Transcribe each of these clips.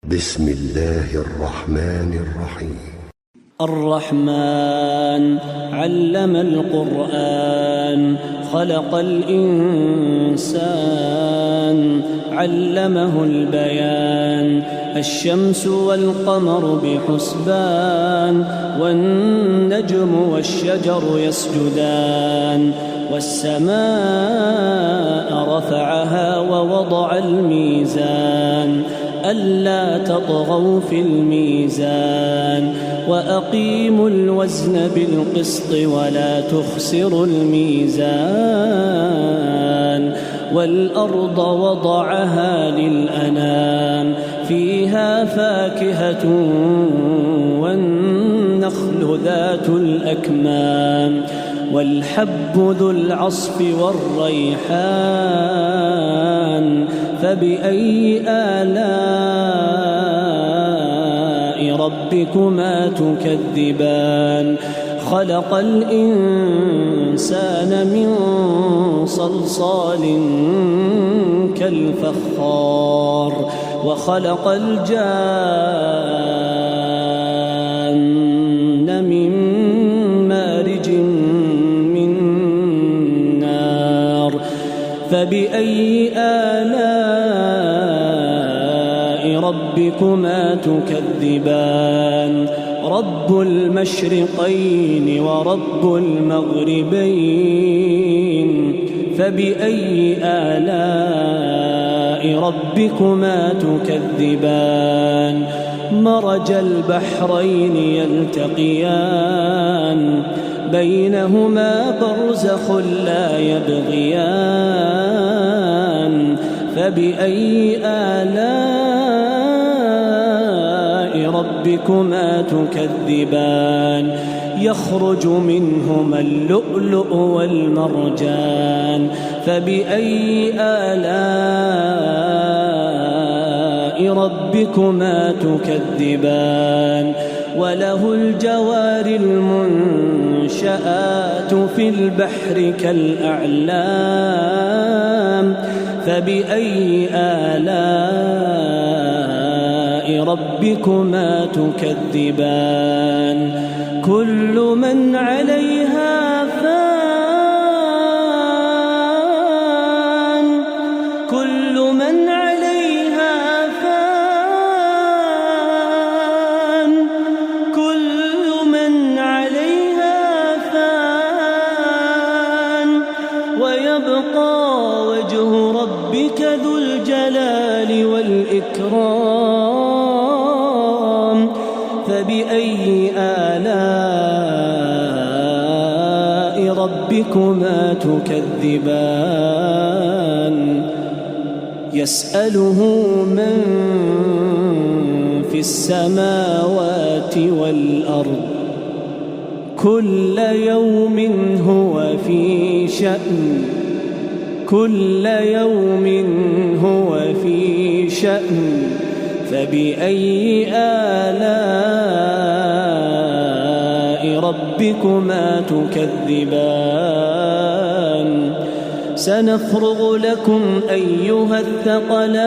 بسم الله الرحمن الرحيم. الرحمن علم القرآن خلق الإنسان علمه البيان الشمس والقمر بحسبان والنجم والشجر يسجدان والسماء رفعها ووضع الميزان ألا تطغوا في الميزان وأقيموا الوزن بالقسط ولا تخسروا الميزان والأرض وضعها للأنام فيها فاكهة والنخل ذات الأكمام والحب ذو العصف والريحان فبأي آلاء ربكما تكذبان خلق الإنسان من صلصال كالفخار وخلق الجان من مارج من نار فبأي آلاء ربكما تكذبان رب المشرقين ورب المغربين فبأي آلاء ربكما تكذبان مرج البحرين يلتقيان بينهما برزخ لا يبغيان فبأي آلاء ربكما تكذبان يخرج منهما اللؤلؤ والمرجان فبأي آلاء ربكما تكذبان وله الجوار المنشآت في البحر كالأعلام فبأي آلاء ربكما تكذبان كل من عليها فان كل من عليها فان كل من عليها فان ويبقى وجه ربك ذو الجلال والإكرام فبأي آلاء ربكما تكذبان يسأله من في السماوات والأرض كل يوم هو في شأن كل يوم هو في شأن فبأي آلاء ربكما تكذبان سنفرغ لكم أيها الثقلان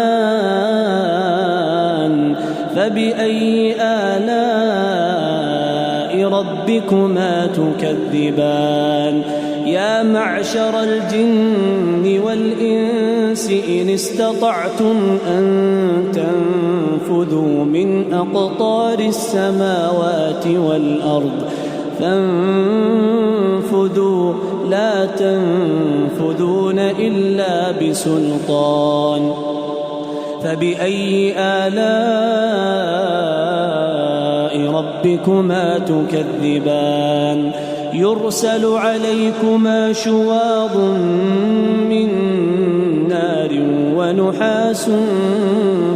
فبأي آلاء ربكما تكذبان يا معشر الجن والإنس إن استطعتم أن تنفذوا من أقطار السماوات والأرض فانفذوا لا تنفذون إلا بسلطان فبأي آلاء ربكما تكذبان يرسل عليكما شواظ من نار ونحاس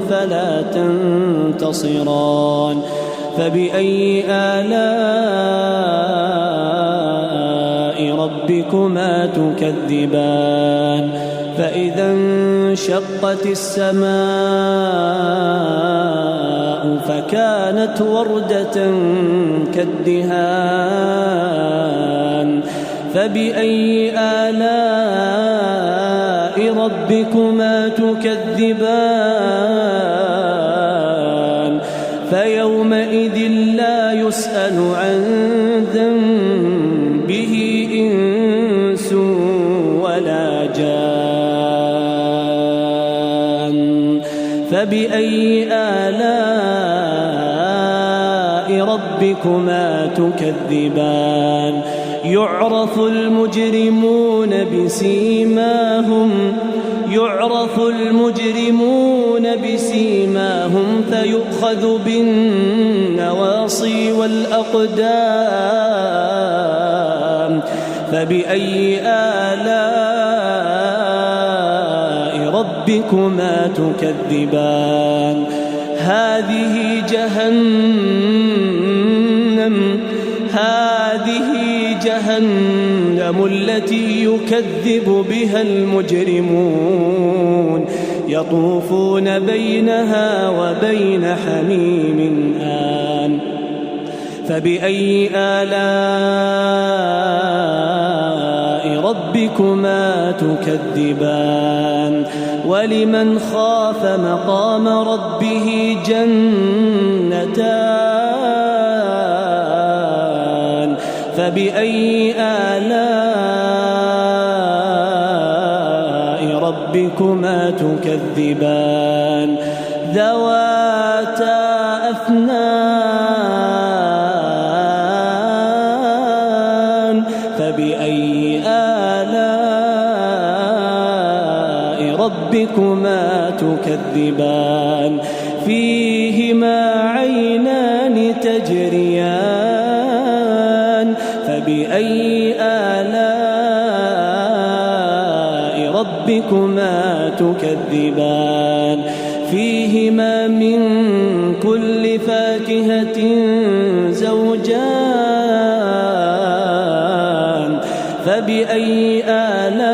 فلا تنتصران فبأي آلاء ربكما تكذبان فإذا انشقت السماء فكانت وردة كالدهان فبأي آلاء ربكما تكذبان فيومئذ لا يسأل عن ذنبه إنس ولا جان فبأي آلاء ربكما تكذبان يعرف المجرمون بسيماهم فيؤخذ بالنواصي والأقدام فبأي آلاء ربكما تكذبان هذه جهنم التي يكذب بها المجرمون يطوفون بينها وبين حميم آن فبأي آلاء ربكما تكذبان ولمن خاف مقام ربه جنتان فبأي آلاء ربكما تكذبان ذواتا أفنان فبأي آلاء ربكما تكذبان فيهما عينان تجريان فبأي آلاء ربكما تكذبان فيهما من كل فاكهة زوجان فبأي آلاء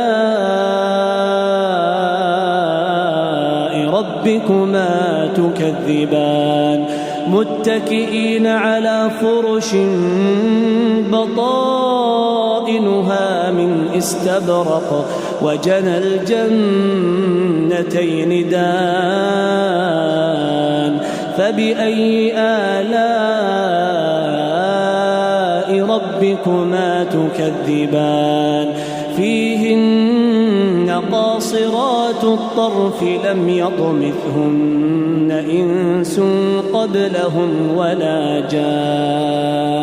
ربكما تكذبان متكئين على فرش بطائنها من استبرق وجنى الجنتين دان فبأي آلاء ربكما تكذبان فيهن قاصرات الطرف لم يطمثهن إنس قبلهم ولا جان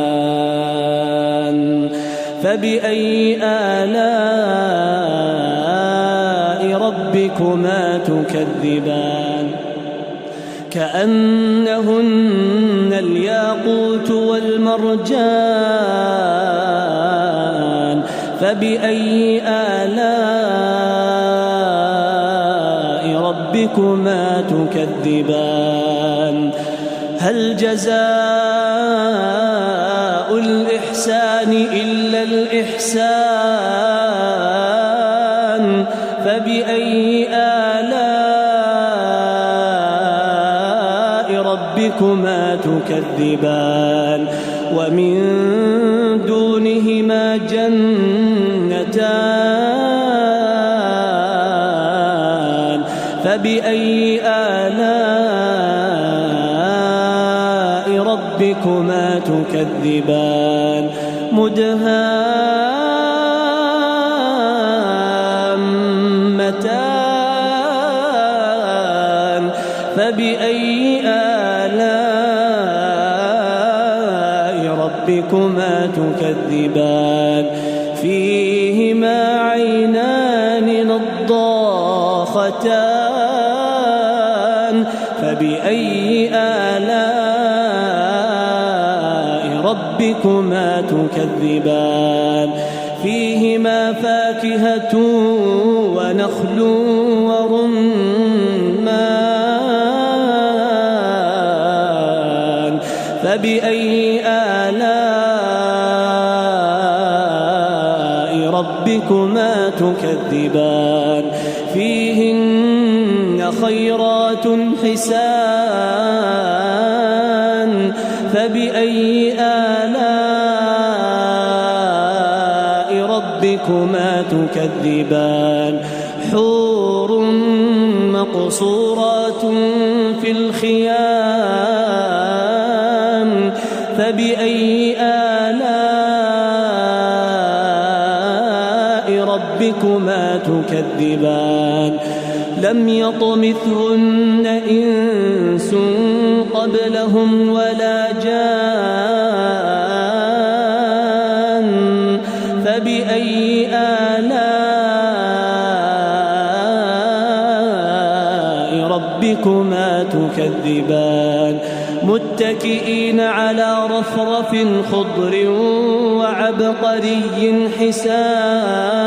فبأي آلاء ربكما تكذبان كأنهن الياقوت والمرجان فبأي آلاء ربكما تكذبان هل جزاء الإحسان إلا الإحسان فبأي آلاء ربكما تكذبان ومن دونهما جنتان فبأي آلاء ربكما تكذبان مدهامتان فبأي آلاء ربكما تكذبان فيهما عينان نضاختان فبأي آلاء ربكما تكذبان فيهما فاكهة ونخل ورمان فبأي آلاء ربكما تكذبان فيهن خيرات حسان فبأي آلاء ربكما تكذبان حور مقصورات في الخيام فبأي آلاء ربكما تكذبان لم يطمثهن إنس قبلهم ولا جان فبأي آلاء ربكما تكذبان متكئين على رفرف خضر وعبقري حسان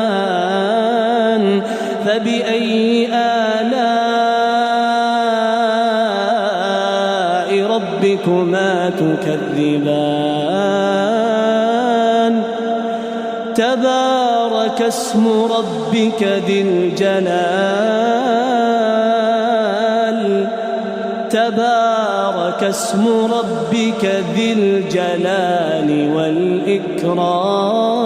فبأي آلاء ربكما تكذبان تبارك اسم ربك ذي الجلال تبارك اسم ربك ذي الجلال والإكرام